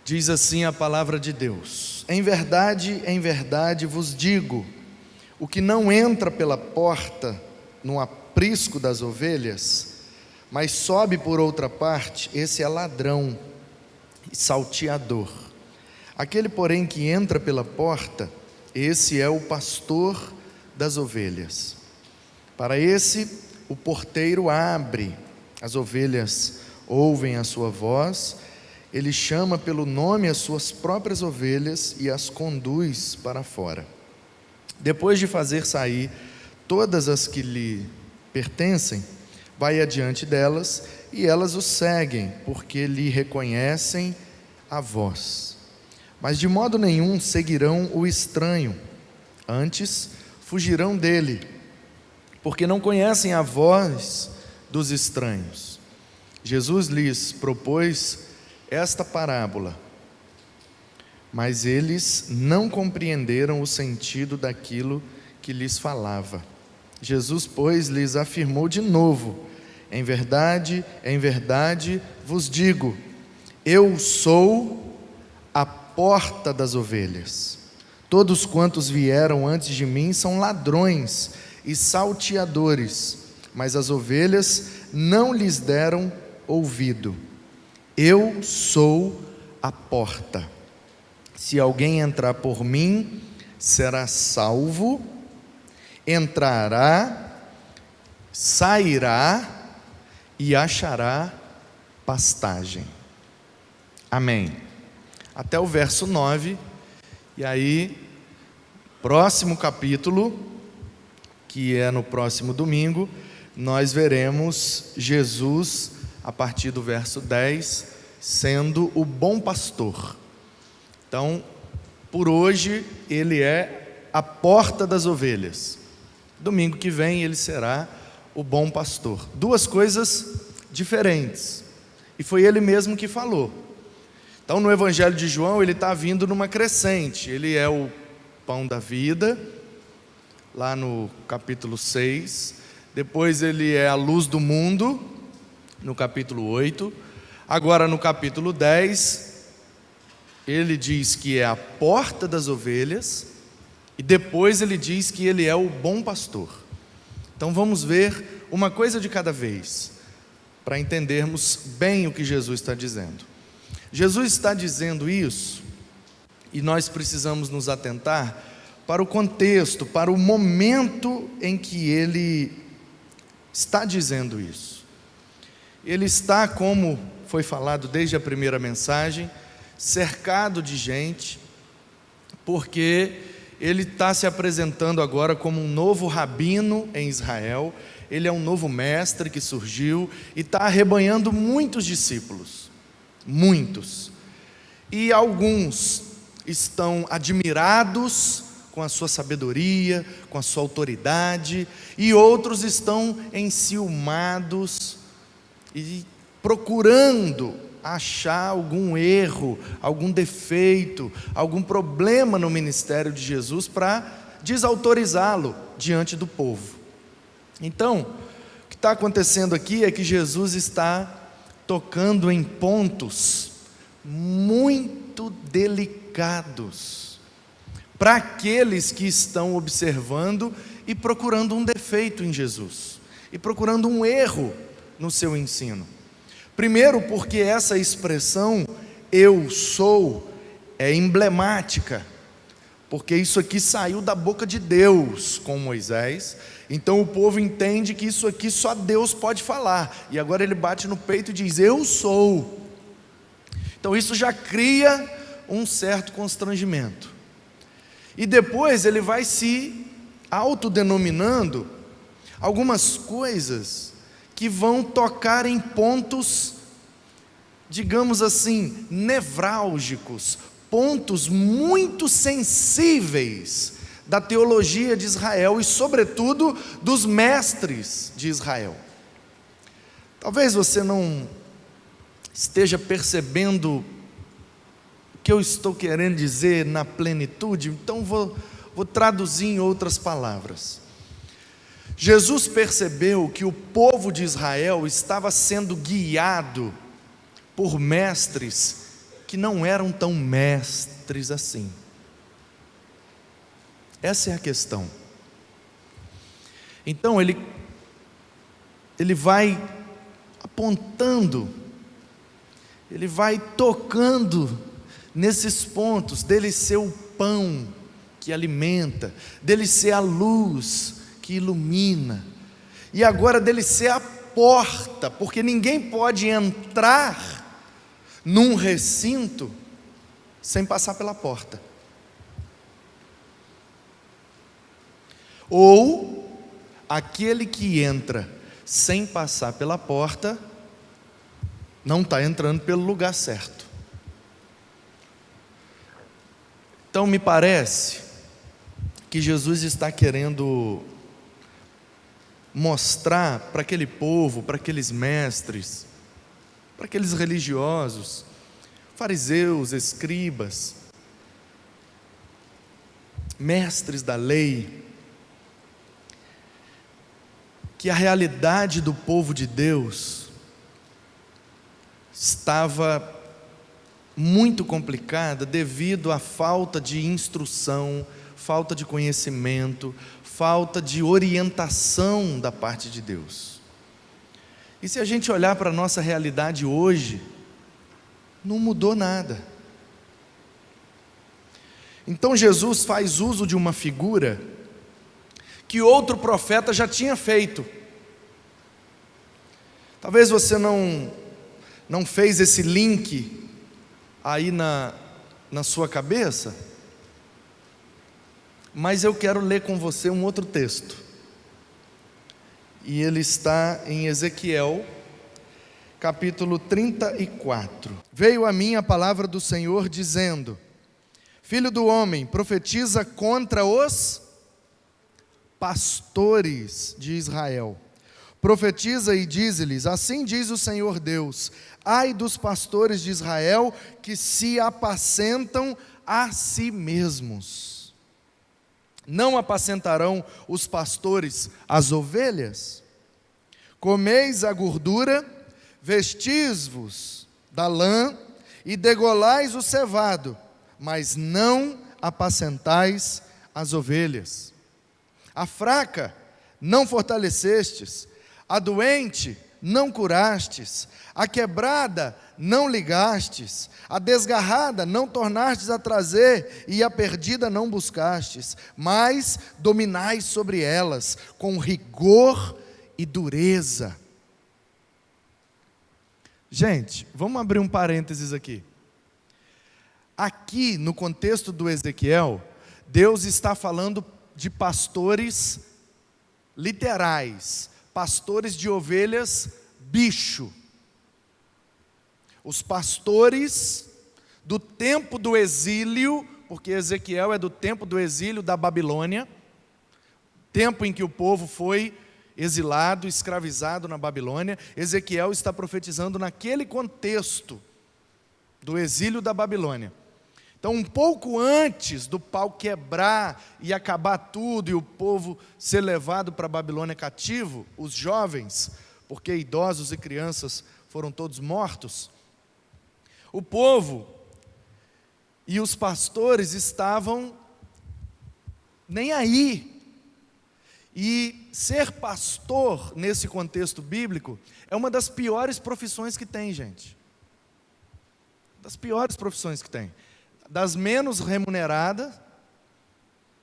Diz assim a palavra de Deus: em verdade vos digo, o que não entra pela porta no aprisco das ovelhas, mas sobe por outra parte, esse é ladrão e salteador. Aquele, porém, que entra pela porta, esse é o pastor das ovelhas. Para esse, o porteiro abre, as ovelhas ouvem a sua voz, ele chama pelo nome as suas próprias ovelhas e as conduz para fora. Depois de fazer sair todas as que lhe pertencem, vai adiante delas e elas o seguem, porque lhe reconhecem a voz. Mas de modo nenhum seguirão o estranho, antes fugirão dele, porque não conhecem a voz dos estranhos. Jesus lhes propôs esta parábola, mas eles não compreenderam o sentido daquilo que lhes falava. Jesus, pois, lhes afirmou de novo: em verdade vos digo, eu sou a porta das ovelhas. Todos quantos vieram antes de mim são ladrões e salteadores, mas as ovelhas não lhes deram ouvido. Eu sou a porta. Se alguém entrar por mim, será salvo, entrará, sairá e achará pastagem. Amém. Até o verso 9, e aí, próximo capítulo, que é no próximo domingo, nós veremos Jesus, a partir do verso 10, sendo o bom pastor. Então, por hoje, ele é a porta das ovelhas. Domingo que vem, ele será o bom pastor. Duas coisas diferentes, e foi ele mesmo que falou. Então, no Evangelho de João, ele está vindo numa crescente. Ele é o pão da vida, lá no capítulo 6. Depois ele é a luz do mundo, no capítulo 8. Agora no capítulo 10, ele diz que é a porta das ovelhas, e depois ele diz que ele é o bom pastor. Então vamos ver uma coisa de cada vez, para entendermos bem o que Jesus está dizendo. Jesus está dizendo isso, e nós precisamos nos atentar para o contexto, para o momento em que ele está dizendo isso. Ele está, como foi falado desde a primeira mensagem, cercado de gente, porque ele está se apresentando agora como um novo rabino em Israel. Ele é um novo mestre que surgiu e está arrebanhando muitos discípulos, muitos, e alguns estão admirados com a sua sabedoria, com a sua autoridade, e outros estão enciumados e procurando achar algum erro, algum defeito, algum problema no ministério de Jesus para desautorizá-lo diante do povo. Então, o que está acontecendo aqui é que Jesus está tocando em pontos muito delicados para aqueles que estão observando e procurando um defeito em Jesus, e procurando um erro no seu ensino. Primeiro, porque essa expressão eu sou é emblemática, porque isso aqui saiu da boca de Deus com Moisés. Então o povo entende que isso aqui só Deus pode falar, e agora ele bate no peito e diz eu sou. Então isso já cria um certo constrangimento, e depois ele vai se autodenominando algumas coisas que vão tocar em pontos, digamos assim, nevrálgicos, pontos muito sensíveis da teologia de Israel e, sobretudo, dos mestres de Israel. Talvez você não esteja percebendo o que eu estou querendo dizer na plenitude, então vou Vou traduzir em outras palavras. Jesus percebeu que o povo de Israel estava sendo guiado por mestres que não eram tão mestres assim. Essa é a questão. Então ele vai apontando, ele vai tocando nesses pontos, dele ser o pão que alimenta, dele ser a luz que ilumina, e agora dele ser a porta, porque ninguém pode entrar num recinto sem passar pela porta. Ou aquele que entra sem passar pela porta não está entrando pelo lugar certo. Então me parece que Jesus está querendo mostrar para aquele povo, para aqueles mestres, para aqueles religiosos, fariseus, escribas, mestres da lei, que a realidade do povo de Deus estava muito complicada devido à falta de instrução, falta de conhecimento, falta de orientação da parte de Deus. E se a gente olhar para a nossa realidade hoje, não mudou nada. Então Jesus faz uso de uma figura que outro profeta já tinha feito. Talvez você não fez esse link aí na sua cabeça, mas eu quero ler com você um outro texto, e ele está em Ezequiel, capítulo 34. Veio a mim a palavra do Senhor dizendo: Filho do homem, profetiza contra os pastores de Israel. Profetiza e dize-lhes: assim diz o Senhor Deus: ai dos pastores de Israel que se apacentam a si mesmos. Não apacentarão os pastores as ovelhas? Comeis a gordura, vestis-vos da lã e degolais o cevado, mas não apacentais as ovelhas. A fraca não fortalecestes, a doente não curastes, a quebrada não ligastes, a desgarrada não tornastes a trazer, e a perdida não buscastes, mas dominais sobre elas com rigor e dureza. Gente, vamos abrir um parênteses aqui. Aqui, no contexto do Ezequiel, Deus está falando de pastores literais, pastores de ovelhas bicho. Os pastores do tempo do exílio, porque Ezequiel é do tempo do exílio da Babilônia, tempo em que o povo foi exilado, escravizado na Babilônia. Ezequiel está profetizando naquele contexto do exílio da Babilônia. Então, um pouco antes do pau quebrar e acabar tudo e o povo ser levado para a Babilônia cativo, os jovens, porque idosos e crianças foram todos mortos, o povo e os pastores estavam nem aí. E ser pastor, nesse contexto bíblico, é uma das piores profissões que tem, gente. Das piores profissões que tem. Das menos remuneradas,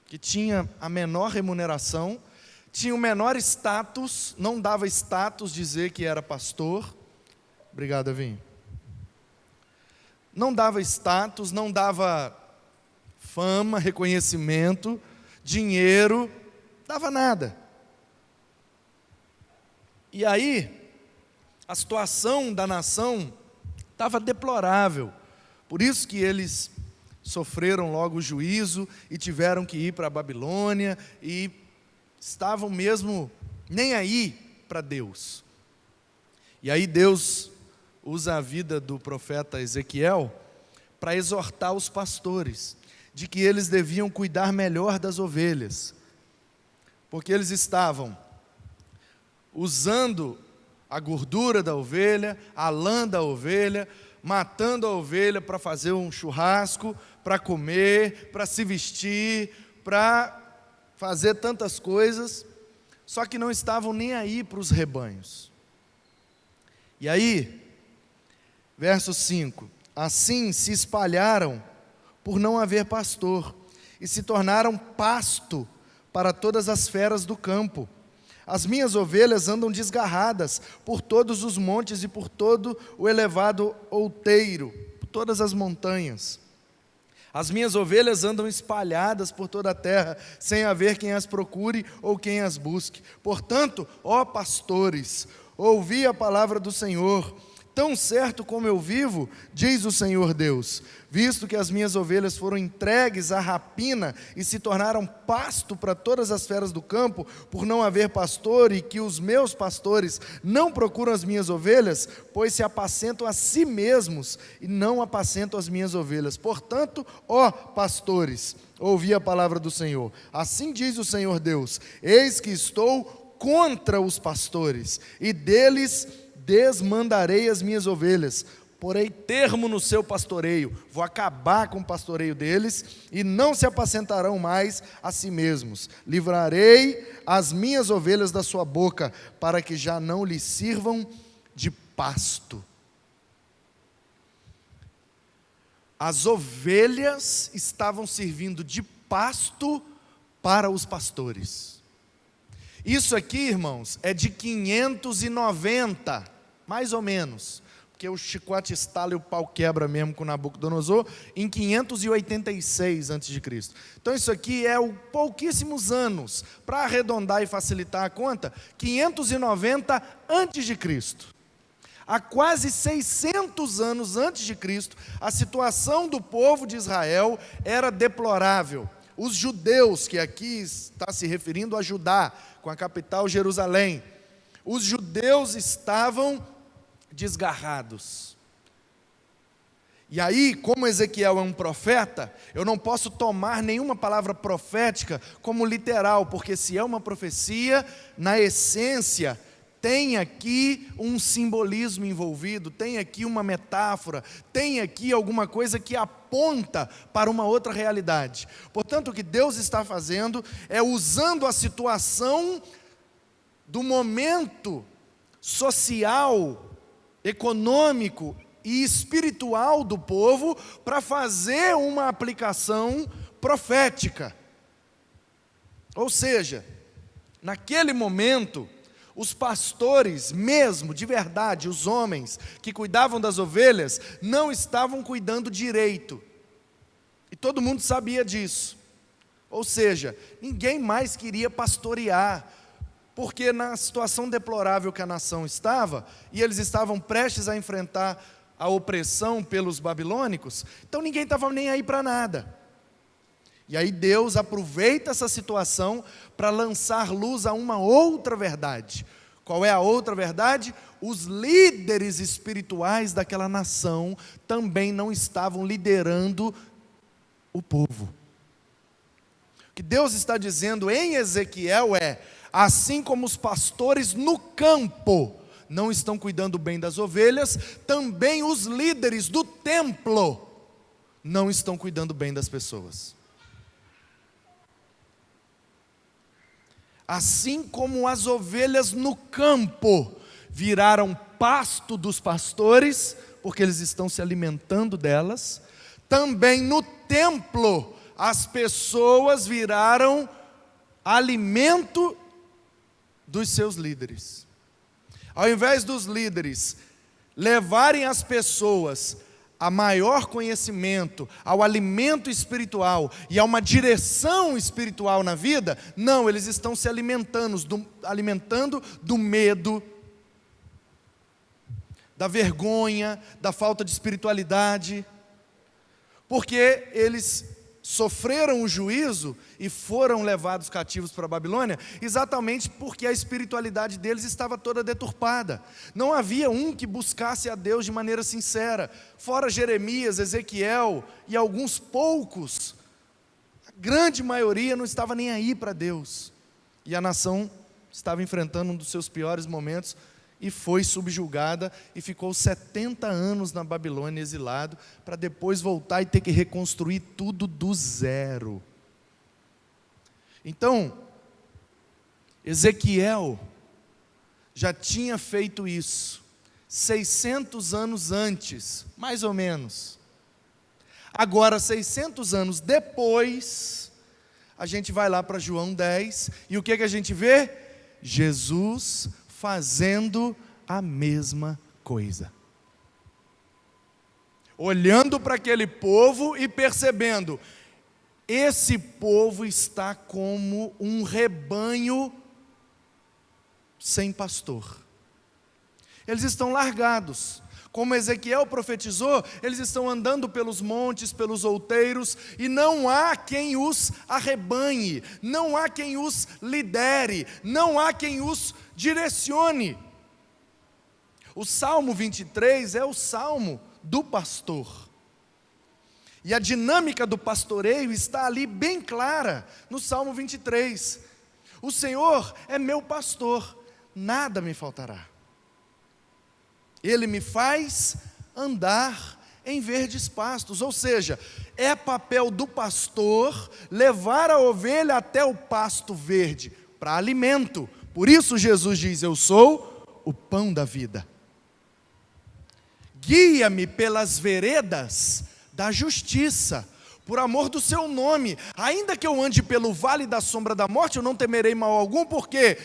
que tinha a menor remuneração, tinha o menor status, não dava status dizer que era pastor. Obrigado, Evinho. Não dava status, não dava fama, reconhecimento, dinheiro, dava nada. E aí, a situação da nação estava deplorável. Por isso que eles sofreram logo o juízo e tiveram que ir para a Babilônia e estavam mesmo nem aí para Deus. E aí Deus usa a vida do profeta Ezequiel para exortar os pastores, de que eles deviam cuidar melhor das ovelhas, porque eles estavam usando a gordura da ovelha, a lã da ovelha, matando a ovelha para fazer um churrasco, para comer, para se vestir, para fazer tantas coisas, só que não estavam nem aí para os rebanhos. E aí, verso 5: assim se espalharam por não haver pastor, e se tornaram pasto para todas as feras do campo. As minhas ovelhas andam desgarradas por todos os montes e por todo o elevado outeiro, por todas as montanhas. As minhas ovelhas andam espalhadas por toda a terra, sem haver quem as procure ou quem as busque. Portanto, ó pastores, ouvi a palavra do Senhor. Tão certo como eu vivo, diz o Senhor Deus, visto que as minhas ovelhas foram entregues à rapina e se tornaram pasto para todas as feras do campo, por não haver pastor, e que os meus pastores não procuram as minhas ovelhas, pois se apacentam a si mesmos e não apacentam as minhas ovelhas. Portanto, ó pastores, ouvi a palavra do Senhor. Assim diz o Senhor Deus, eis que estou contra os pastores, e deles desmandarei as minhas ovelhas, porei termo no seu pastoreio, vou acabar com o pastoreio deles, e não se apacentarão mais a si mesmos. Livrarei as minhas ovelhas da sua boca, para que já não lhes sirvam de pasto. As ovelhas estavam servindo de pasto para os pastores. Isso aqui, irmãos, é de 590, mais ou menos, porque o chicote estala e o pau quebra mesmo com Nabucodonosor, em 586 a.C. Então isso aqui é pouquíssimos anos, para arredondar e facilitar a conta, 590 a.C. Há quase 600 anos antes de Cristo, a situação do povo de Israel era deplorável. Os judeus, que aqui está se referindo a Judá, com a capital Jerusalém, os judeus estavam desgarrados. E aí, como Ezequiel é um profeta, eu não posso tomar nenhuma palavra profética como literal, porque se é uma profecia, na essência, tem aqui um simbolismo envolvido, tem aqui uma metáfora, tem aqui alguma coisa que aponta para uma outra realidade. Portanto, o que Deus está fazendo é usando a situação do momento social, econômico e espiritual do povo para fazer uma aplicação profética. Ou seja, naquele momento, os pastores mesmo, de verdade, os homens que cuidavam das ovelhas, não estavam cuidando direito. E todo mundo sabia disso. Ou seja, ninguém mais queria pastorear, porque na situação deplorável que a nação estava, e eles estavam prestes a enfrentar a opressão pelos babilônicos, então ninguém estava nem aí para nada. E aí Deus aproveita essa situação para lançar luz a uma outra verdade. Qual é a outra verdade? Os líderes espirituais daquela nação também não estavam liderando o povo. O que Deus está dizendo em Ezequiel é: assim como os pastores no campo não estão cuidando bem das ovelhas, também os líderes do templo não estão cuidando bem das pessoas. Assim como as ovelhas no campo viraram pasto dos pastores, porque eles estão se alimentando delas, também no templo as pessoas viraram alimento dos seus líderes. Ao invés dos líderes levarem as pessoas a maior conhecimento, ao alimento espiritual e a uma direção espiritual na vida, não, eles estão se alimentando do medo, da vergonha, da falta de espiritualidade, porque eles sofreram o juízo e foram levados cativos para a Babilônia, exatamente porque a espiritualidade deles estava toda deturpada. Não havia um que buscasse a Deus de maneira sincera, fora Jeremias, Ezequiel e alguns poucos grande maioria não estava nem aí para Deus. E a nação estava enfrentando um dos seus piores momentos e foi subjugada e ficou 70 anos na Babilônia exilado, para depois voltar e ter que reconstruir tudo do zero. Então, Ezequiel já tinha feito isso 600 anos antes, mais ou menos. Agora, 600 anos depois, a gente vai lá para João 10, e o que a gente vê? Jesus fazendo a mesma coisa. Olhando para aquele povo e percebendo, esse povo está como um rebanho sem pastor. Eles estão largados. Como Ezequiel profetizou, eles estão andando pelos montes, pelos outeiros, e não há quem os arrebanhe, não há quem os lidere, não há quem os direcione. O Salmo 23 é o Salmo do pastor. E a dinâmica do pastoreio está ali bem clara, no Salmo 23. O Senhor é meu pastor, nada me faltará. Ele me faz andar em verdes pastos, ou seja, é papel do pastor levar a ovelha até o pasto verde, para alimento. Por isso Jesus diz, eu sou o pão da vida. Guia-me pelas veredas da justiça, por amor do seu nome. Ainda que eu ande pelo vale da sombra da morte, eu não temerei mal algum, porque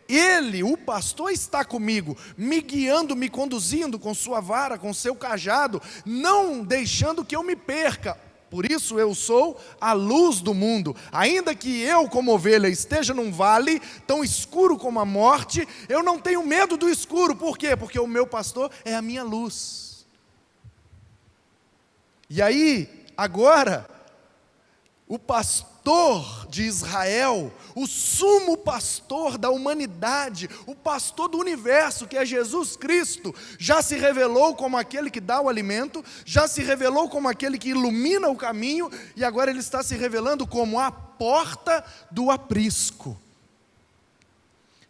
Ele, o pastor, está comigo, me guiando, me conduzindo com sua vara, com seu cajado, não deixando que eu me perca. Por isso eu sou a luz do mundo. Ainda que eu, como ovelha, esteja num vale tão escuro como a morte, eu não tenho medo do escuro. Por quê? Porque o meu pastor é a minha luz. E aí, agora, o pastor de Israel, o sumo pastor da humanidade, o pastor do universo, que é Jesus Cristo, já se revelou como aquele que dá o alimento, já se revelou como aquele que ilumina o caminho, e agora ele está se revelando como a porta do aprisco.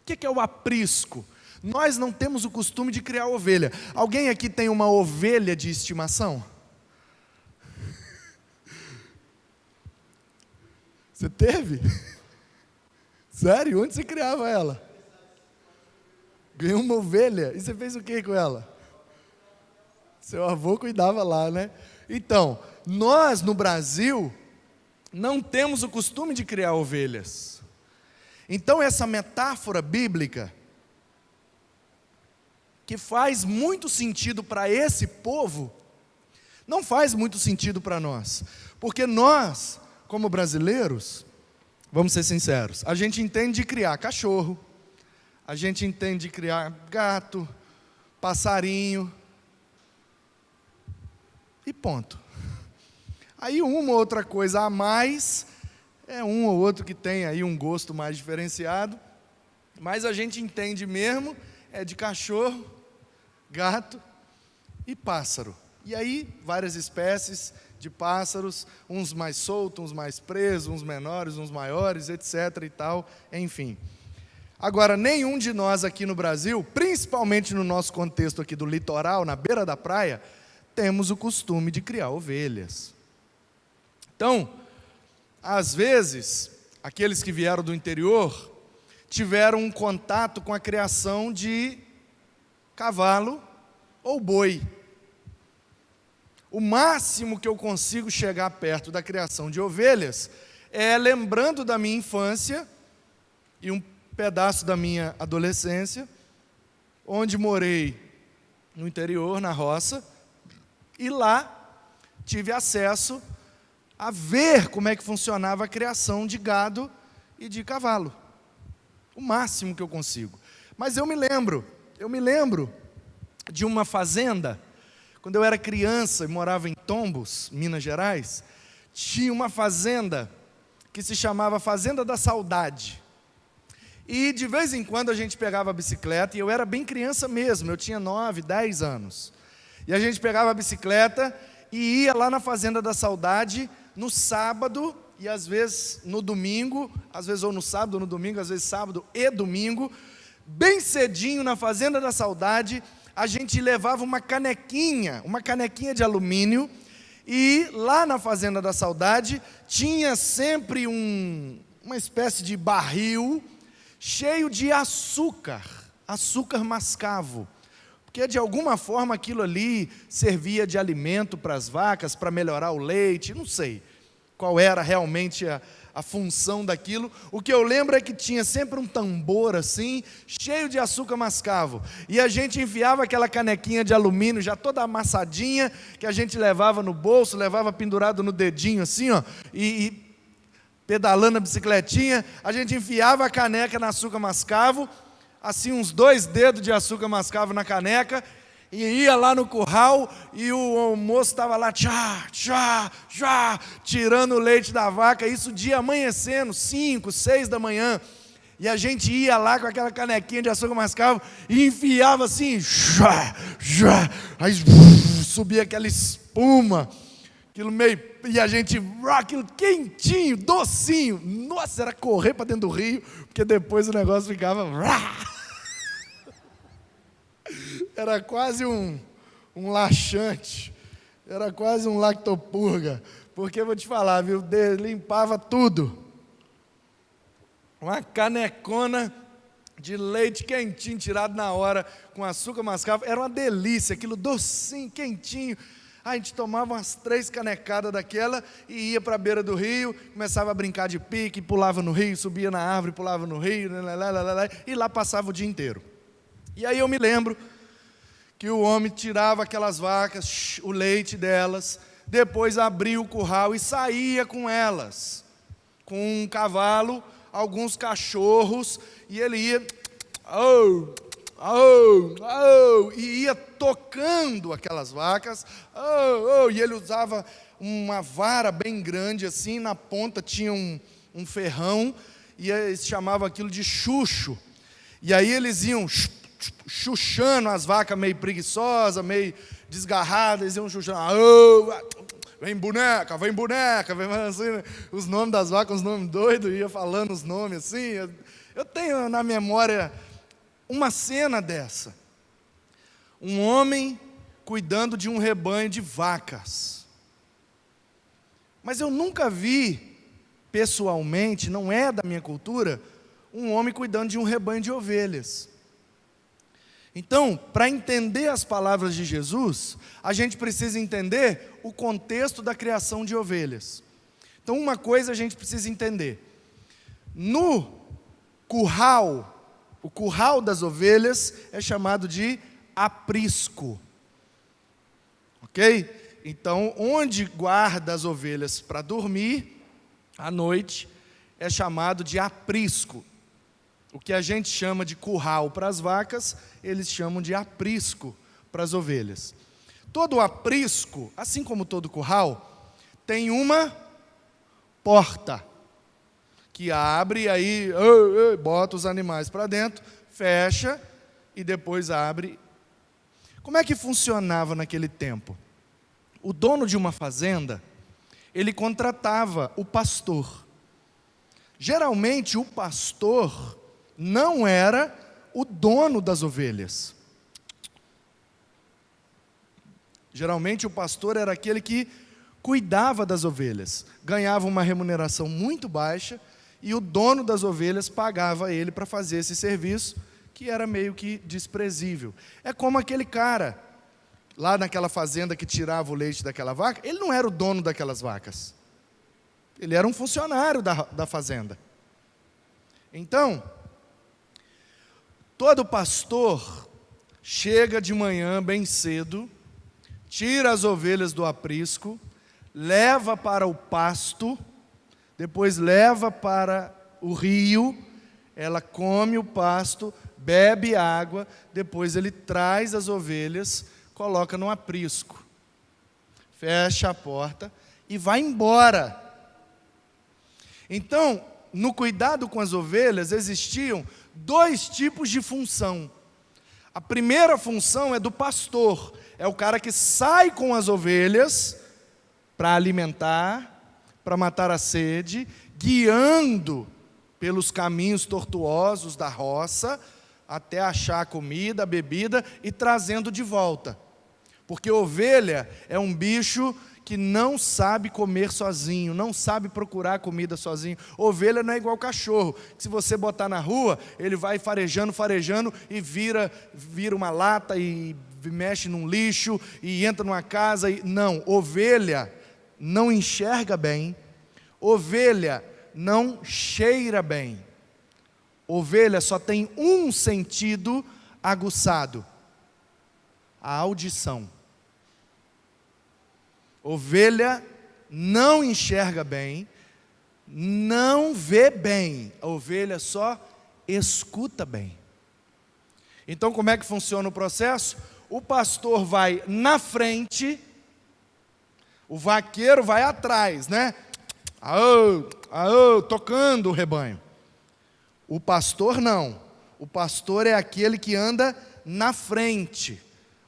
O que é o aprisco? Nós não temos o costume de criar ovelha. Alguém aqui tem uma ovelha de estimação? Você teve? Sério? Onde você criava ela? Ganhou uma ovelha? E você fez o que com ela? Seu avô cuidava lá, né? Então, nós no Brasil não temos o costume de criar ovelhas. Então essa metáfora bíblica, que faz muito sentido para esse povo, não faz muito sentido para nós. Porque nós, como brasileiros, vamos ser sinceros, a gente entende de criar cachorro, a gente entende de criar gato, passarinho, e ponto. Aí uma ou outra coisa a mais, é um ou outro que tem aí um gosto mais diferenciado, mas a gente entende mesmo, é de cachorro, gato e pássaro. E aí, várias espécies de pássaros, uns mais soltos, uns mais presos, uns menores, uns maiores, etc. e tal, enfim. Agora, nenhum de nós aqui no Brasil, principalmente no nosso contexto aqui do litoral, na beira da praia, temos o costume de criar ovelhas. Então, às vezes, aqueles que vieram do interior tiveram um contato com a criação de cavalo ou boi. O máximo que eu consigo chegar perto da criação de ovelhas é lembrando da minha infância e um pedaço da minha adolescência, onde morei no interior, na roça, e lá tive acesso a ver como é que funcionava a criação de gado e de cavalo. O máximo que eu consigo. Mas eu me lembro de uma fazenda. Quando eu era criança e morava em Tombos, Minas Gerais, tinha uma fazenda que se chamava Fazenda da Saudade. E de vez em quando a gente pegava a bicicleta, e eu era bem criança mesmo, eu tinha 9, 10 anos. E a gente pegava a bicicleta e ia lá na Fazenda da Saudade no sábado, e às vezes no domingo, às vezes ou no sábado ou no domingo, às vezes sábado e domingo, bem cedinho na Fazenda da Saudade, a gente levava uma canequinha de alumínio, e lá na Fazenda da Saudade tinha sempre uma espécie de barril cheio de açúcar mascavo, porque de alguma forma aquilo ali servia de alimento para as vacas, para melhorar o leite, não sei qual era realmente a função daquilo. O que eu lembro é que tinha sempre um tambor assim, cheio de açúcar mascavo, e a gente enfiava aquela canequinha de alumínio já toda amassadinha, que a gente levava no bolso, levava pendurado no dedinho assim, ó, e pedalando a bicicletinha, a gente enfiava a caneca no açúcar mascavo, assim uns 2 dedos de açúcar mascavo na caneca, e ia lá no curral, e o moço estava lá, tirando o leite da vaca, isso dia amanhecendo, 5, 6 da manhã, e a gente ia lá com aquela canequinha de açúcar mascavo, e enfiava assim, aí subia aquela espuma, aquilo meio, e a gente, aquilo quentinho, docinho, nossa, era correr para dentro do rio, porque depois o negócio ficava, era quase um laxante, era quase um lactopurga, porque eu vou te falar, viu, limpava tudo, uma canecona de leite quentinho, tirado na hora, com açúcar mascavo, era uma delícia, aquilo docinho, quentinho. A gente tomava umas 3 canecadas daquela e ia para a beira do rio, começava a brincar de pique, pulava no rio, subia na árvore, pulava no rio, e lá passava o dia inteiro. E aí eu me lembro que o homem tirava aquelas vacas, o leite delas, depois abria o curral e saía com elas, com um cavalo, alguns cachorros, e ele ia, e ia tocando aquelas vacas, e ele usava uma vara bem grande assim, na ponta tinha um ferrão, e eles chamavam aquilo de chucho, e aí eles iam chuchando as vacas meio preguiçosas, meio desgarradas, eles iam chuchando, vem boneca, vem assim, os nomes das vacas, os nomes doidos, ia falando os nomes assim. Eu tenho na memória uma cena dessa, um homem cuidando de um rebanho de vacas, mas eu nunca vi pessoalmente, não é da minha cultura, um homem cuidando de um rebanho de ovelhas. Então, para entender as palavras de Jesus, a gente precisa entender o contexto da criação de ovelhas. Então, uma coisa a gente precisa entender: no curral, o curral das ovelhas é chamado de aprisco, ok? Então, onde guarda as ovelhas para dormir à noite é chamado de aprisco. O que a gente chama de curral para as vacas, eles chamam de aprisco para as ovelhas. Todo aprisco, assim como todo curral, tem uma porta que abre e aí bota os animais para dentro, fecha e depois abre. Como é que funcionava naquele tempo? O dono de uma fazenda, ele contratava o pastor. Geralmente o pastor não era o dono das ovelhas. Geralmente o pastor era aquele que cuidava das ovelhas, ganhava uma remuneração muito baixa, e o dono das ovelhas pagava ele para fazer esse serviço, que era meio que desprezível. É como aquele cara, lá naquela fazenda que tirava o leite daquela vaca, ele não era o dono daquelas vacas, ele era um funcionário da fazenda. Então, todo pastor chega de manhã bem cedo, tira as ovelhas do aprisco, leva para o pasto, depois leva para o rio, ela come o pasto, bebe água, depois ele traz as ovelhas, coloca no aprisco, fecha a porta e vai embora. Então, no cuidado com as ovelhas existiam 2 tipos de função. A primeira função é do pastor, é o cara que sai com as ovelhas para alimentar, para matar a sede, guiando pelos caminhos tortuosos da roça, até achar a comida, a bebida e trazendo de volta. Porque ovelha é um bicho que não sabe comer sozinho, não sabe procurar comida sozinho. Ovelha não é igual cachorro, que se você botar na rua, ele vai farejando e vira uma lata e mexe num lixo e entra numa casa. Não, ovelha não enxerga bem, ovelha não cheira bem. Ovelha só tem um sentido aguçado: a audição. Ovelha não enxerga bem, não vê bem, a ovelha só escuta bem. Então, como é que funciona o processo? O pastor vai na frente, o vaqueiro vai atrás, né? Tocando o rebanho. O pastor não. O pastor é aquele que anda na frente.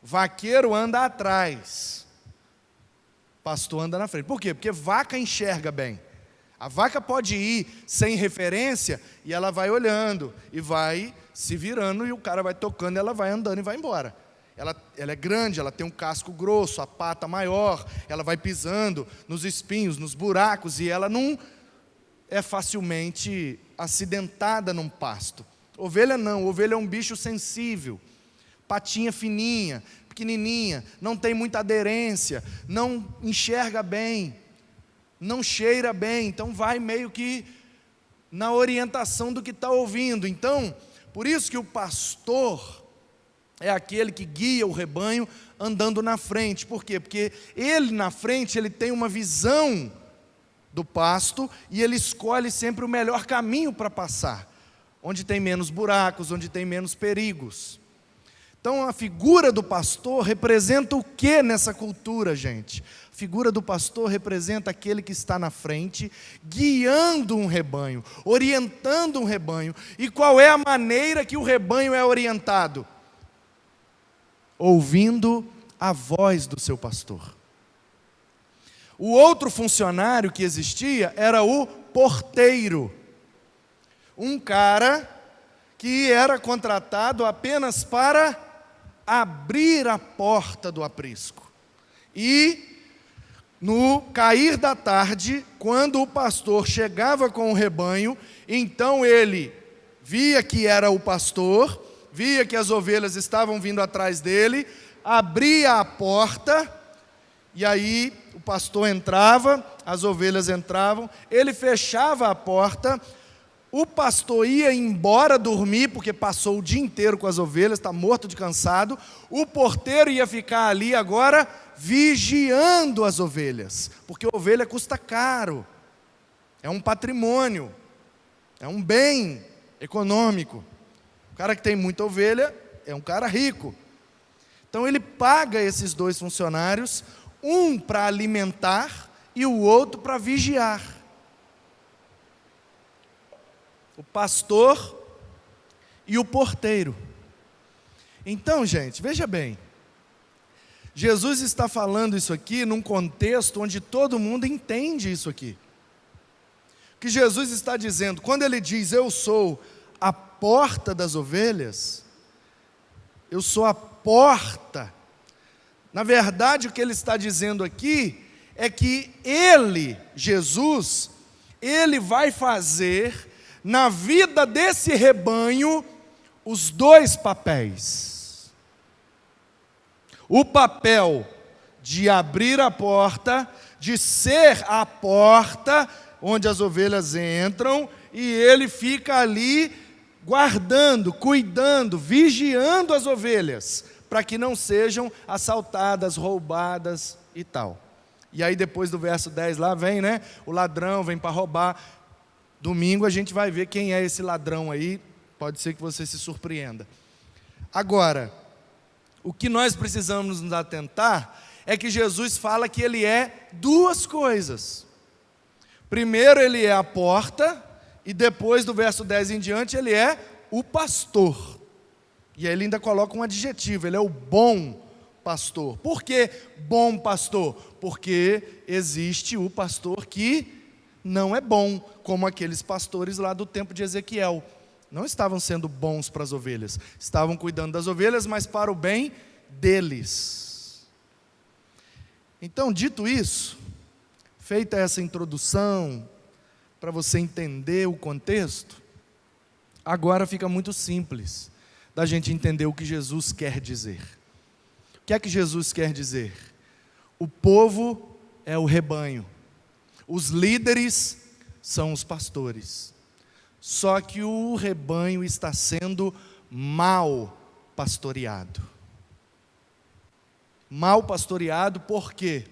O vaqueiro anda atrás. O pastor anda na frente. Por quê? Porque vaca enxerga bem. A vaca pode ir sem referência e ela vai olhando e vai se virando e o cara vai tocando, ela vai andando e vai embora. Ela é grande, ela tem um casco grosso, a pata maior, ela vai pisando nos espinhos, nos buracos, e ela não é facilmente acidentada num pasto. Ovelha não, ovelha é um bicho sensível, patinha fininha, pequenininha, não tem muita aderência, não enxerga bem, não cheira bem, então vai meio que na orientação do que está ouvindo. Então, por isso que o pastor é aquele que guia o rebanho andando na frente. Por quê? Porque ele na frente, ele tem uma visão do pasto e ele escolhe sempre o melhor caminho para passar, onde tem menos buracos, onde tem menos perigos. Então a figura do pastor representa o que nessa cultura, gente? A figura do pastor representa aquele que está na frente, guiando um rebanho, orientando um rebanho. E qual é a maneira que o rebanho é orientado? Ouvindo a voz do seu pastor. O outro funcionário que existia era o porteiro. Um cara que era contratado apenas para abrir a porta do aprisco. E no cair da tarde, quando o pastor chegava com o rebanho, então ele via que era o pastor, via que as ovelhas estavam vindo atrás dele, abria a porta, e aí o pastor entrava, as ovelhas entravam, ele fechava a porta, o pastor ia embora dormir, porque passou o dia inteiro com as ovelhas, está morto de cansado, o porteiro ia ficar ali agora, vigiando as ovelhas, porque ovelha custa caro, é um patrimônio, é um bem econômico. O cara que tem muita ovelha é um cara rico. Então ele paga esses dois funcionários, um para alimentar e o outro para vigiar. O pastor e o porteiro. Então, gente, veja bem. Jesus está falando isso aqui num contexto onde todo mundo entende isso aqui. O que Jesus está dizendo, quando ele diz, eu sou a porta das ovelhas, eu sou a porta. Na verdade, o que ele está dizendo aqui é que ele, Jesus, ele vai fazer na vida desse rebanho os dois papéis. O papel de abrir a porta, de ser a porta onde as ovelhas entram, e ele fica ali guardando, cuidando, vigiando as ovelhas, para que não sejam assaltadas, roubadas e tal. E aí depois do verso 10 lá vem, né? O ladrão vem para roubar. Domingo a gente vai ver quem é esse ladrão aí, pode ser que você se surpreenda. Agora, o que nós precisamos nos atentar é que Jesus fala que ele é duas coisas. Primeiro ele é a porta, e depois do verso 10 em diante ele é o pastor. E aí ele ainda coloca um adjetivo, ele é o bom pastor. Por que bom pastor? Porque existe o pastor que não é bom, como aqueles pastores lá do tempo de Ezequiel. Não estavam sendo bons para as ovelhas, estavam cuidando das ovelhas, mas para o bem deles. Então, dito isso, feita essa introdução, para você entender o contexto, agora fica muito simples da gente entender o que Jesus quer dizer. O que é que Jesus quer dizer? O povo é o rebanho, os líderes são os pastores. Só que o rebanho está sendo mal pastoreado. Mal pastoreado por quê?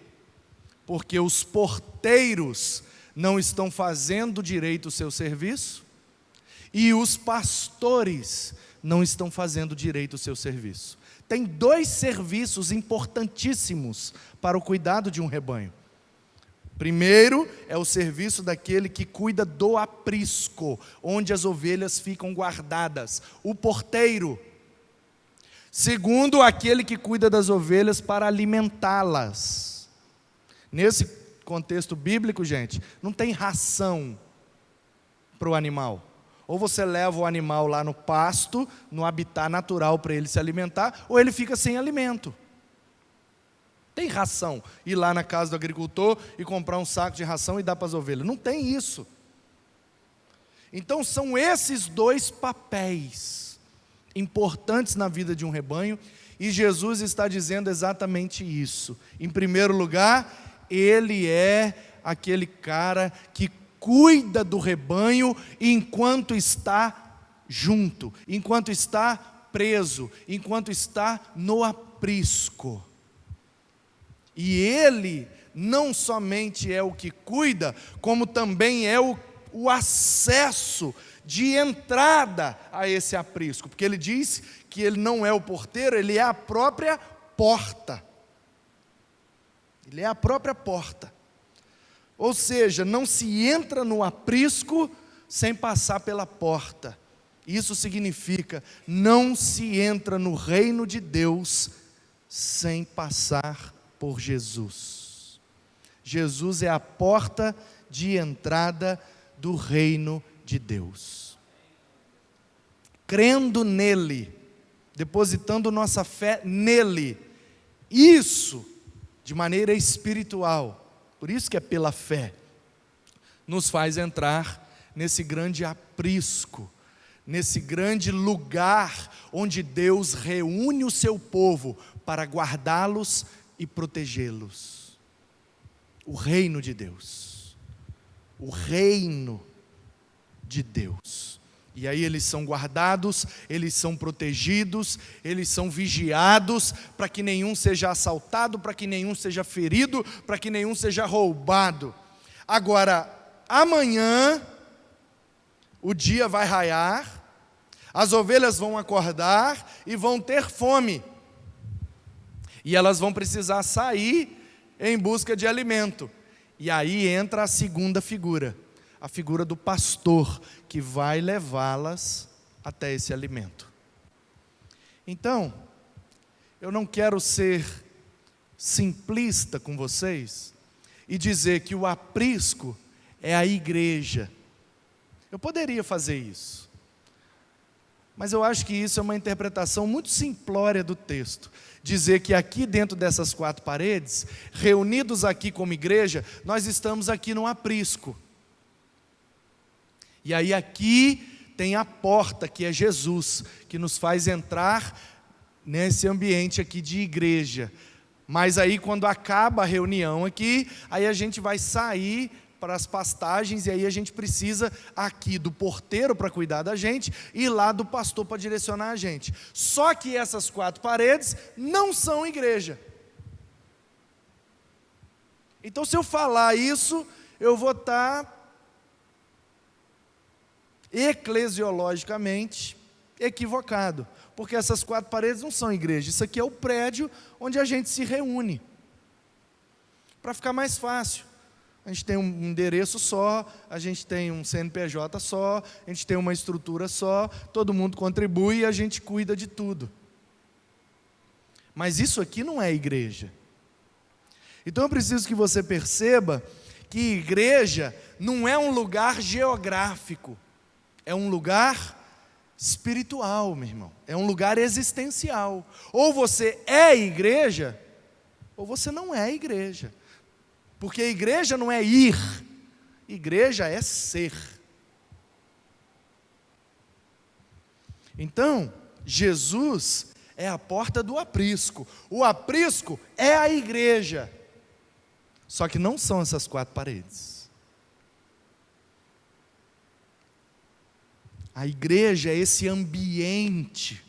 Porque os porteiros não estão fazendo direito o seu serviço e os pastores não estão fazendo direito o seu serviço. Tem dois serviços importantíssimos para o cuidado de um rebanho. Primeiro é o serviço daquele que cuida do aprisco, onde as ovelhas ficam guardadas, o porteiro. Segundo, aquele que cuida das ovelhas para alimentá-las. Nesse contexto bíblico, gente, não tem ração para o animal. Ou você leva o animal lá no pasto, no habitat natural para ele se alimentar, ou ele fica sem alimento. Tem ração, ir lá na casa do agricultor e comprar um saco de ração e dar para as ovelhas. Não tem isso. Então são esses dois papéis importantes na vida de um rebanho, e Jesus está dizendo exatamente isso. Em primeiro lugar, ele é aquele cara que cuida do rebanho enquanto está junto, enquanto está preso, enquanto está no aprisco. E ele não somente é o que cuida, como também é o acesso de entrada a esse aprisco. Porque ele diz que ele não é o porteiro, ele é a própria porta. Ele é a própria porta. Ou seja, não se entra no aprisco sem passar pela porta. Isso significa, não se entra no reino de Deus sem passar por Jesus. Jesus é a porta de entrada do reino de Deus. Crendo nele, depositando nossa fé nele, isso, de maneira espiritual, por isso que é pela fé, nos faz entrar nesse grande aprisco, nesse grande lugar onde Deus reúne o seu povo para guardá-los e protegê-los. O reino de Deus. O reino de Deus. E aí eles são guardados, eles são protegidos, eles são vigiados, para que nenhum seja assaltado, para que nenhum seja ferido, para que nenhum seja roubado. Agora, amanhã, o dia vai raiar, as ovelhas vão acordar e vão ter fome. E elas vão precisar sair em busca de alimento. E aí entra a segunda figura, a figura do pastor, que vai levá-las até esse alimento. Então, eu não quero ser simplista com vocês e dizer que o aprisco é a igreja. Eu poderia fazer isso, mas eu acho que isso é uma interpretação muito simplória do texto. Dizer que aqui dentro dessas quatro paredes, reunidos aqui como igreja, nós estamos aqui num aprisco. E aí aqui tem a porta, que é Jesus, que nos faz entrar nesse ambiente aqui de igreja. Mas aí quando acaba a reunião aqui, aí a gente vai sair para as pastagens, e aí a gente precisa aqui do porteiro para cuidar da gente, e lá do pastor para direcionar a gente. Só que essas quatro paredes não são igreja. Então se eu falar isso, eu vou estar eclesiologicamente equivocado, porque essas quatro paredes não são igreja. Isso aqui é o prédio onde a gente se reúne. Para ficar mais fácil, a gente tem um endereço só, a gente tem um CNPJ só, a gente tem uma estrutura só, todo mundo contribui e a gente cuida de tudo. Mas isso aqui não é igreja. Então eu preciso que você perceba que igreja não é um lugar geográfico, é um lugar espiritual, meu irmão. É um lugar existencial. Ou você é igreja, ou você não é igreja. Porque igreja não é ir, igreja é ser. Então, Jesus é a porta do aprisco. O aprisco é a igreja. Só que não são essas 4 paredes. A igreja é esse ambiente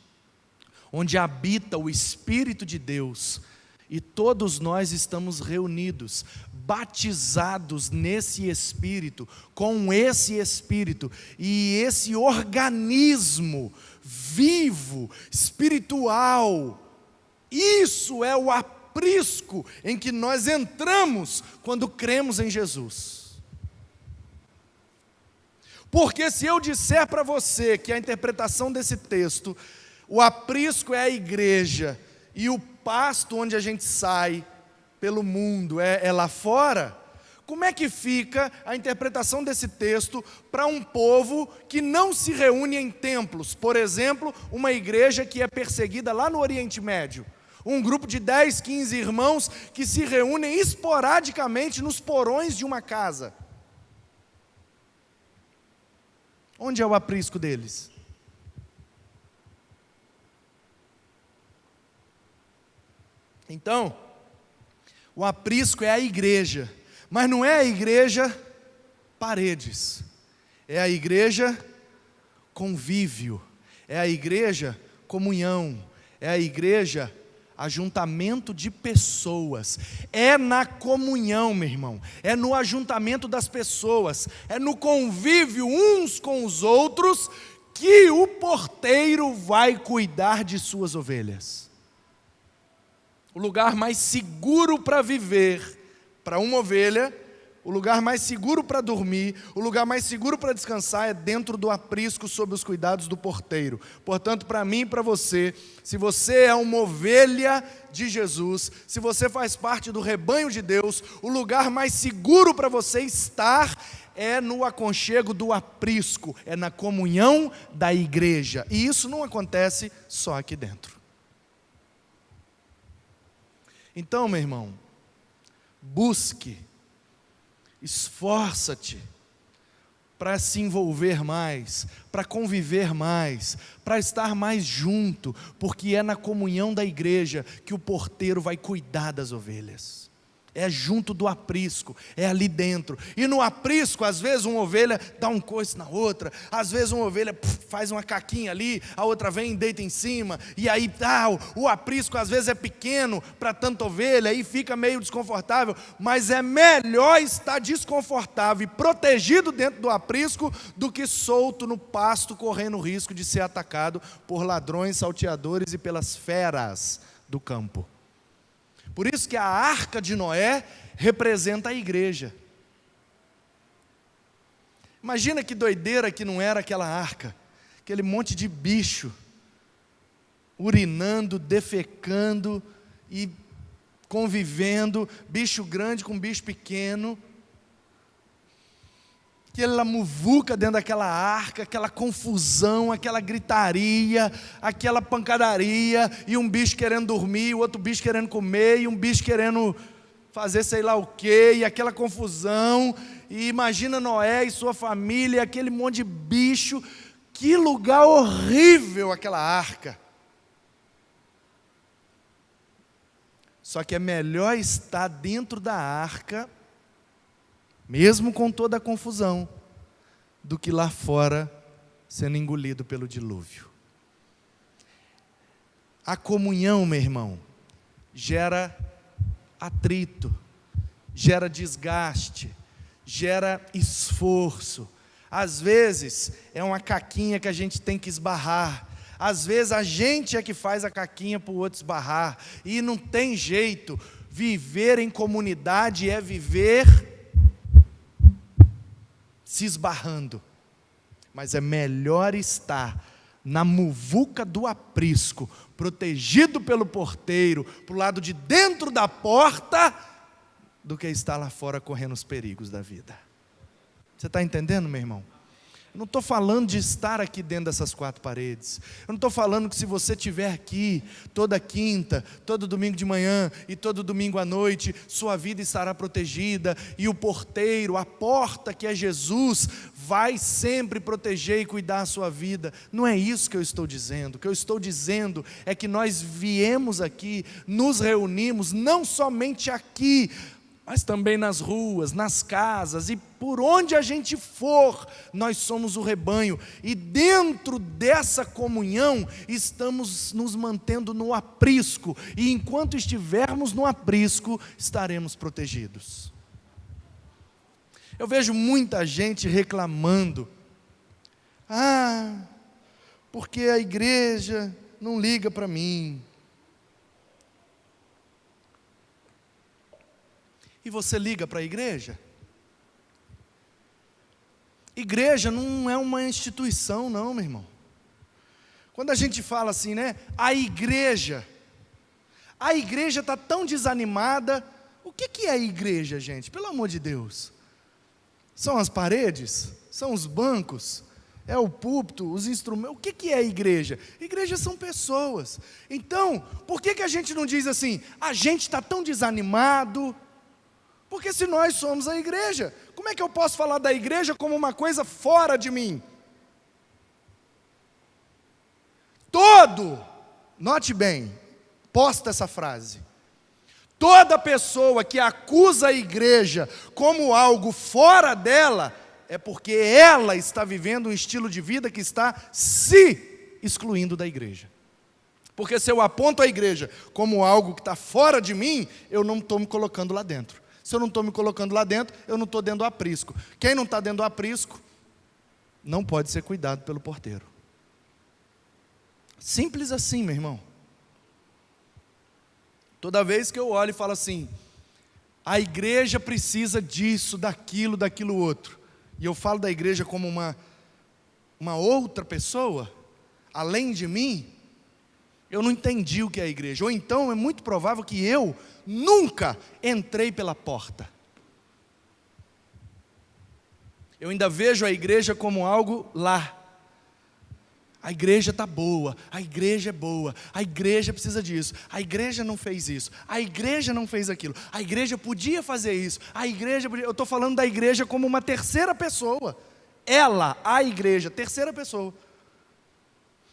onde habita o Espírito de Deus, e todos nós estamos reunidos, batizados nesse Espírito, com esse Espírito, e esse organismo vivo, espiritual, isso é o aprisco em que nós entramos quando cremos em Jesus. Porque se eu disser para você que a interpretação desse texto, o aprisco é a igreja, e o pasto onde a gente sai pelo mundo é lá fora, como é que fica a interpretação desse texto para um povo que não se reúne em templos? Por exemplo, uma igreja que é perseguida lá no Oriente Médio. Um grupo de 10, 15 irmãos que se reúnem esporadicamente nos porões de uma casa. Onde é o aprisco deles? Então, o aprisco é a igreja, mas não é a igreja paredes, é a igreja convívio, é a igreja comunhão, é a igreja ajuntamento de pessoas. É na comunhão, meu irmão, é no ajuntamento das pessoas, é no convívio uns com os outros que o porteiro vai cuidar de suas ovelhas. O lugar mais seguro para viver, para uma ovelha, o lugar mais seguro para dormir, o lugar mais seguro para descansar é dentro do aprisco, sob os cuidados do porteiro. Portanto, para mim e para você, se você é uma ovelha de Jesus, se você faz parte do rebanho de Deus, o lugar mais seguro para você estar é no aconchego do aprisco, é na comunhão da igreja. E isso não acontece só aqui dentro. Então, meu irmão, busque, esforça-te para se envolver mais, para conviver mais, para estar mais junto, porque é na comunhão da igreja que o porteiro vai cuidar das ovelhas. É junto do aprisco, é ali dentro. E no aprisco, às vezes uma ovelha dá um coice na outra, às vezes uma ovelha faz uma caquinha ali, a outra vem e deita em cima, e aí o aprisco às vezes é pequeno para tanta ovelha, aí fica meio desconfortável, mas é melhor estar desconfortável e protegido dentro do aprisco do que solto no pasto, correndo o risco de ser atacado por ladrões, salteadores e pelas feras do campo. Por isso que a arca de Noé representa a igreja. Imagina que doideira que não era aquela arca, aquele monte de bicho, urinando, defecando e convivendo, bicho grande com bicho pequeno, aquela muvuca dentro daquela arca, aquela confusão, aquela gritaria, aquela pancadaria, e um bicho querendo dormir, o outro bicho querendo comer, e um bicho querendo fazer sei lá o quê, e aquela confusão, e imagina Noé e sua família, aquele monte de bicho, que lugar horrível aquela arca. Só que é melhor estar dentro da arca, mesmo com toda a confusão, do que lá fora sendo engolido pelo dilúvio. A comunhão, meu irmão, gera atrito, gera desgaste, gera esforço. Às vezes é uma caquinha que a gente tem que esbarrar, às vezes a gente é que faz a caquinha para o outro esbarrar, e não tem jeito. Viver em comunidade é viver se esbarrando, mas é melhor estar na muvuca do aprisco, protegido pelo porteiro, para o lado de dentro da porta, do que estar lá fora correndo os perigos da vida. Você está entendendo, meu irmão? Eu não estou falando de estar aqui dentro dessas quatro paredes. Eu não estou falando que se você estiver aqui toda quinta, todo domingo de manhã e todo domingo à noite, sua vida estará protegida e o porteiro, a porta que é Jesus, vai sempre proteger e cuidar da sua vida. Não é isso que eu estou dizendo. O que eu estou dizendo é que nós viemos aqui, nos reunimos, não somente aqui, mas também nas ruas, nas casas e por onde a gente for, nós somos o rebanho, e dentro dessa comunhão, estamos nos mantendo no aprisco, e enquanto estivermos no aprisco, estaremos protegidos. Eu vejo muita gente reclamando, porque a igreja não liga para mim. E você liga para a igreja? Igreja não é uma instituição não, meu irmão. Quando a gente fala assim, né? A igreja está tão desanimada. O que é a igreja, gente? Pelo amor de Deus. São as paredes? São os bancos? É o púlpito? Os instrumentos? O que é a igreja? Igreja são pessoas. Então, por que a gente não diz assim, a gente está tão desanimado? Porque se nós somos a igreja, como é que eu posso falar da igreja como uma coisa fora de mim? Note bem, posta essa frase. Toda pessoa que acusa a igreja como algo fora dela, é porque ela está vivendo um estilo de vida que está se excluindo da igreja. Porque se eu aponto a igreja como algo que está fora de mim, eu não estou me colocando lá dentro. Se eu não estou me colocando lá dentro, eu não estou dentro do aprisco. Quem não está dentro do aprisco, não pode ser cuidado pelo porteiro. Simples assim, meu irmão. Toda vez que eu olho e falo assim, a igreja precisa disso, daquilo outro, e eu falo da igreja como uma outra pessoa, além de mim, eu não entendi o que é a igreja. Ou então é muito provável que eu nunca entrei pela porta. Eu ainda vejo a igreja como algo lá. A igreja está boa, a igreja é boa, a igreja precisa disso, a igreja não fez isso, a igreja não fez aquilo, a igreja podia fazer isso, eu estou falando da igreja como uma terceira pessoa. Ela, a igreja, terceira pessoa.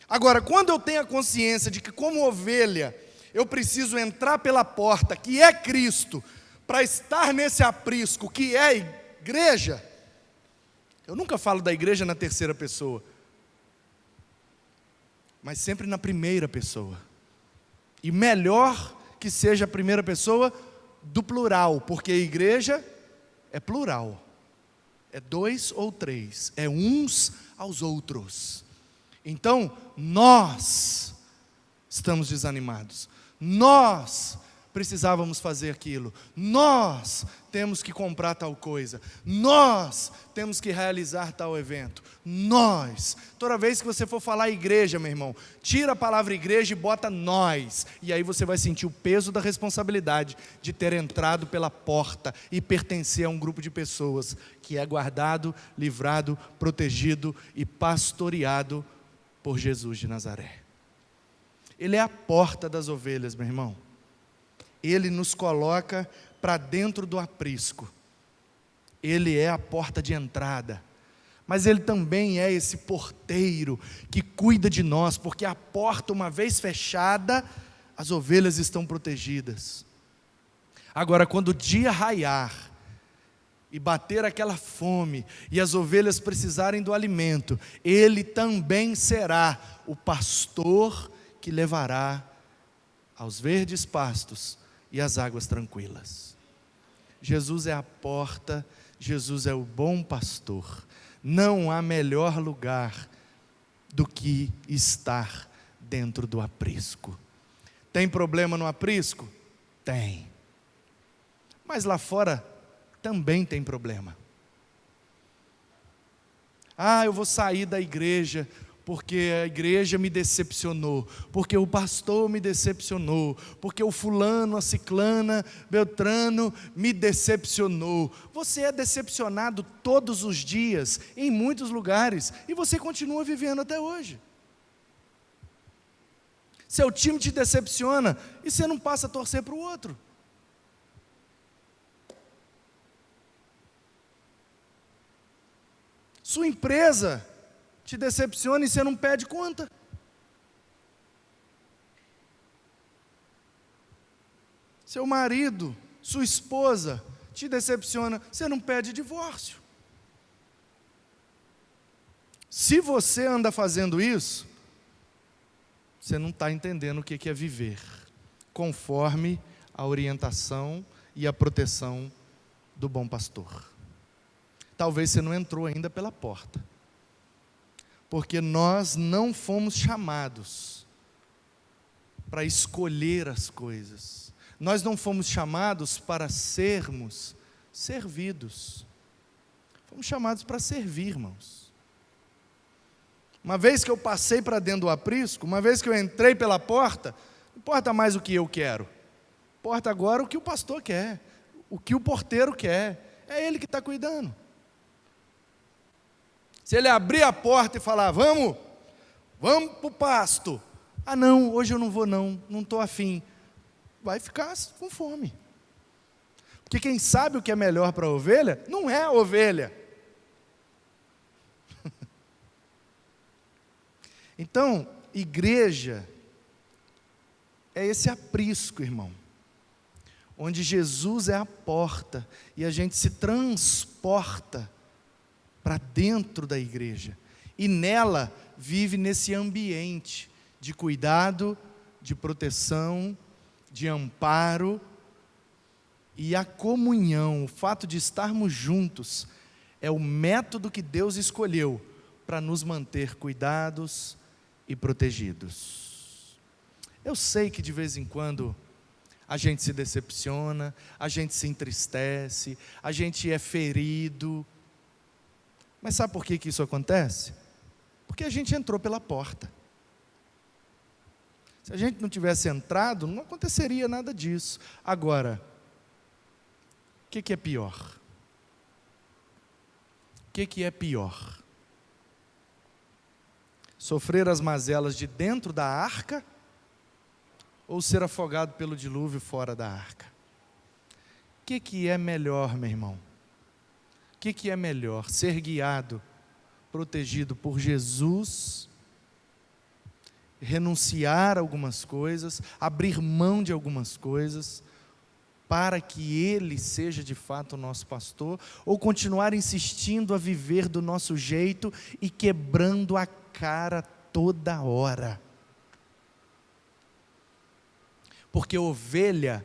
Agora, quando eu tenho a consciência de que como ovelha, eu preciso entrar pela porta, que é Cristo, para estar nesse aprisco, que é a igreja, eu nunca falo da igreja na terceira pessoa, mas sempre na primeira pessoa. E melhor que seja a primeira pessoa do plural, porque a igreja é plural, é dois ou três, é uns aos outros. Então, nós estamos desanimados, nós precisávamos fazer aquilo, nós temos que comprar tal coisa, nós temos que realizar tal evento, toda vez que você for falar igreja, meu irmão, tira a palavra igreja e bota nós, e aí você vai sentir o peso da responsabilidade de ter entrado pela porta e pertencer a um grupo de pessoas que é guardado, livrado, protegido e pastoreado por Jesus de Nazaré. Ele é a porta das ovelhas, meu irmão. Ele nos coloca para dentro do aprisco. Ele é a porta de entrada. Mas Ele também é esse porteiro que cuida de nós, porque a porta, uma vez fechada, as ovelhas estão protegidas. Agora, quando o dia raiar, e bater aquela fome, e as ovelhas precisarem do alimento, Ele também será o pastor que levará aos verdes pastos e às águas tranquilas. Jesus é a porta, Jesus é o bom pastor. Não há melhor lugar do que estar dentro do aprisco. Tem problema no aprisco? Tem. Mas lá fora também tem problema. Eu vou sair da igreja porque a igreja me decepcionou, porque o pastor me decepcionou, porque o fulano, a ciclana, Beltrano me decepcionou. Você é decepcionado todos os dias, em muitos lugares, e você continua vivendo até hoje. Seu time te decepciona e você não passa a torcer para o outro. Sua empresa te decepciona e você não pede conta. Seu marido, sua esposa te decepciona, você não pede divórcio. Se você anda fazendo isso, você não está entendendo o que é viver, conforme a orientação e a proteção do bom pastor. Talvez você não entrou ainda pela porta, porque nós não fomos chamados para escolher as coisas, nós não fomos chamados para sermos servidos, fomos chamados para servir, irmãos. Uma vez que eu passei para dentro do aprisco, uma vez que eu entrei pela porta, não importa mais o que eu quero, importa agora o que o pastor quer, o que o porteiro quer, é ele que está cuidando. Se ele abrir a porta e falar, vamos para o pasto, ah não, hoje eu não vou não estou afim, vai ficar com fome, porque quem sabe o que é melhor para a ovelha, não é a ovelha. Então, igreja é esse aprisco, irmão, onde Jesus é a porta e a gente se transporta para dentro da igreja e nela vive nesse ambiente de cuidado, de proteção, de amparo, e a comunhão, o fato de estarmos juntos, é o método que Deus escolheu para nos manter cuidados e protegidos. Eu sei que de vez em quando a gente se decepciona, a gente se entristece, a gente é ferido, mas sabe por que isso acontece? Porque a gente entrou pela porta. Se a gente não tivesse entrado, não aconteceria nada disso. Agora, o que é pior? O que é pior? Sofrer as mazelas de dentro da arca ou ser afogado pelo dilúvio fora da arca? O que é melhor, meu irmão? O que é melhor? Ser guiado, protegido por Jesus, renunciar a algumas coisas, abrir mão de algumas coisas, para que Ele seja de fato o nosso pastor, ou continuar insistindo a viver do nosso jeito e quebrando a cara toda hora? Porque ovelha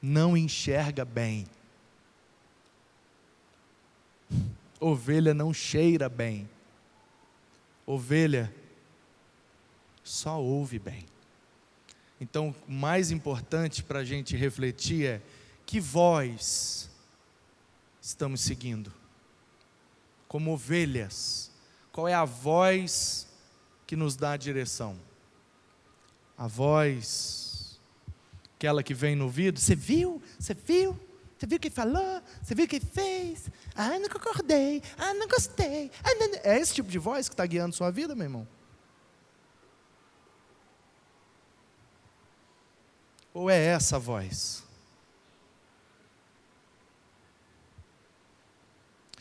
não enxerga bem, ovelha não cheira bem, ovelha só ouve bem. Então, o mais importante para a gente refletir é: que voz estamos seguindo? Como ovelhas, qual é a voz que nos dá a direção? A voz, aquela que vem no ouvido, você viu? Você viu? Você viu o que falou? Você viu o que fez? Ah, não concordei. Ah, não gostei. Ah, não. É esse tipo de voz que está guiando sua vida, meu irmão? Ou é essa a voz?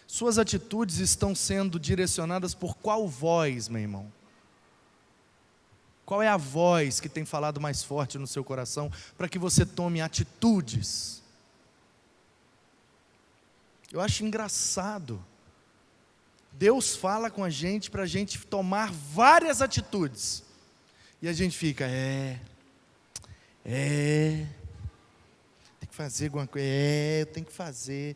Suas atitudes estão sendo direcionadas por qual voz, meu irmão? Qual é a voz que tem falado mais forte no seu coração para que você tome atitudes? Eu acho engraçado. Deus fala com a gente para a gente tomar várias atitudes. E a gente fica, tem que fazer alguma coisa, eu tenho que fazer,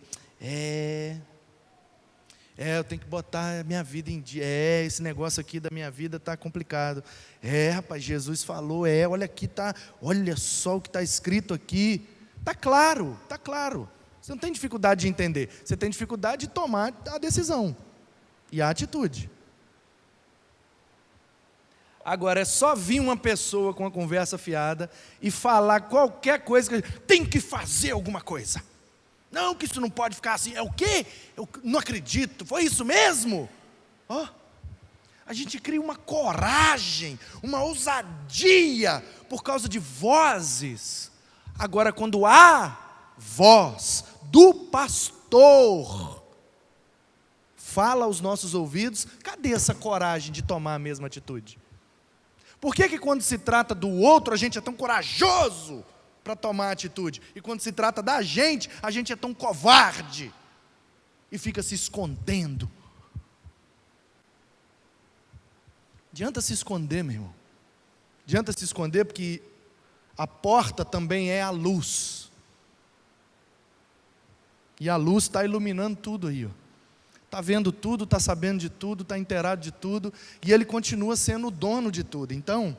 eu tenho que botar a minha vida em dia, esse negócio aqui da minha vida está complicado, rapaz, Jesus falou, olha aqui, olha só o que está escrito aqui, está claro, você não tem dificuldade de entender, você tem dificuldade de tomar a decisão e a atitude. Agora, é só vir uma pessoa com a conversa fiada e falar qualquer coisa que tem que fazer alguma coisa. Não, que isso não pode ficar assim. É o quê? Eu não acredito. Foi isso mesmo? Ó, a gente cria uma coragem, uma ousadia por causa de vozes. Agora, quando há voz do pastor fala aos nossos ouvidos, cadê essa coragem de tomar a mesma atitude? Por que quando se trata do outro, a gente é tão corajoso para tomar atitude? E quando se trata da gente, a gente é tão covarde e fica se escondendo. Adianta se esconder, meu irmão. Adianta se esconder porque a porta também é a luz. E a luz está iluminando tudo aí, ó. Está vendo tudo, está sabendo de tudo, está inteirado de tudo, e Ele continua sendo o dono de tudo. Então,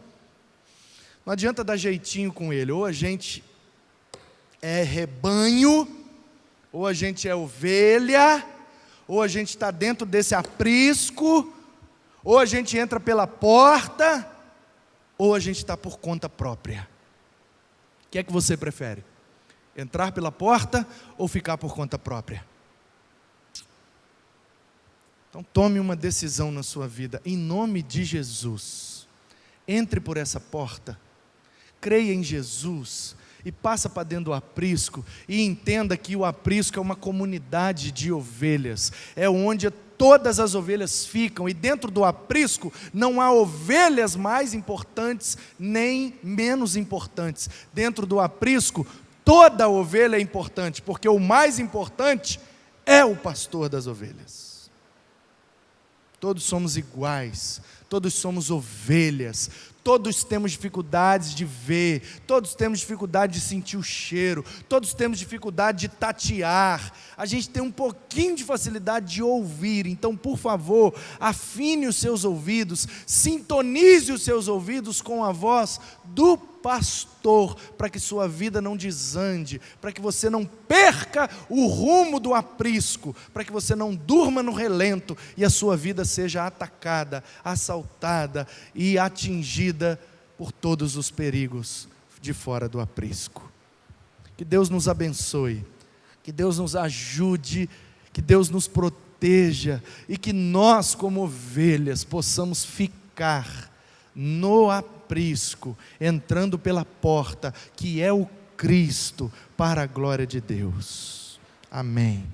não adianta dar jeitinho com Ele, ou a gente é rebanho, ou a gente é ovelha, ou a gente está dentro desse aprisco, ou a gente entra pela porta, ou a gente está por conta própria. O que é que você prefere? Entrar pela porta ou ficar por conta própria? Então tome uma decisão na sua vida, em nome de Jesus. Entre por essa porta, creia em Jesus e passa para dentro do aprisco e entenda que o aprisco é uma comunidade de ovelhas, é onde todas as ovelhas ficam, e dentro do aprisco não há ovelhas mais importantes nem menos importantes. Dentro do aprisco toda ovelha é importante, porque o mais importante é o pastor das ovelhas. Todos somos iguais, todos somos ovelhas, todos temos dificuldades de ver, todos temos dificuldade de sentir o cheiro, todos temos dificuldade de tatear, a gente tem um pouquinho de facilidade de ouvir. Então, por favor, afine os seus ouvidos, sintonize os seus ouvidos com a voz do pastor, para que sua vida não desande, para que você não perca o rumo do aprisco, para que você não durma no relento e a sua vida seja atacada, assaltada e atingida por todos os perigos de fora do aprisco. Que Deus nos abençoe, que Deus nos ajude, que Deus nos proteja e que nós, como ovelhas, possamos ficar no aprisco, entrando pela porta, que é o Cristo, para a glória de Deus. Amém.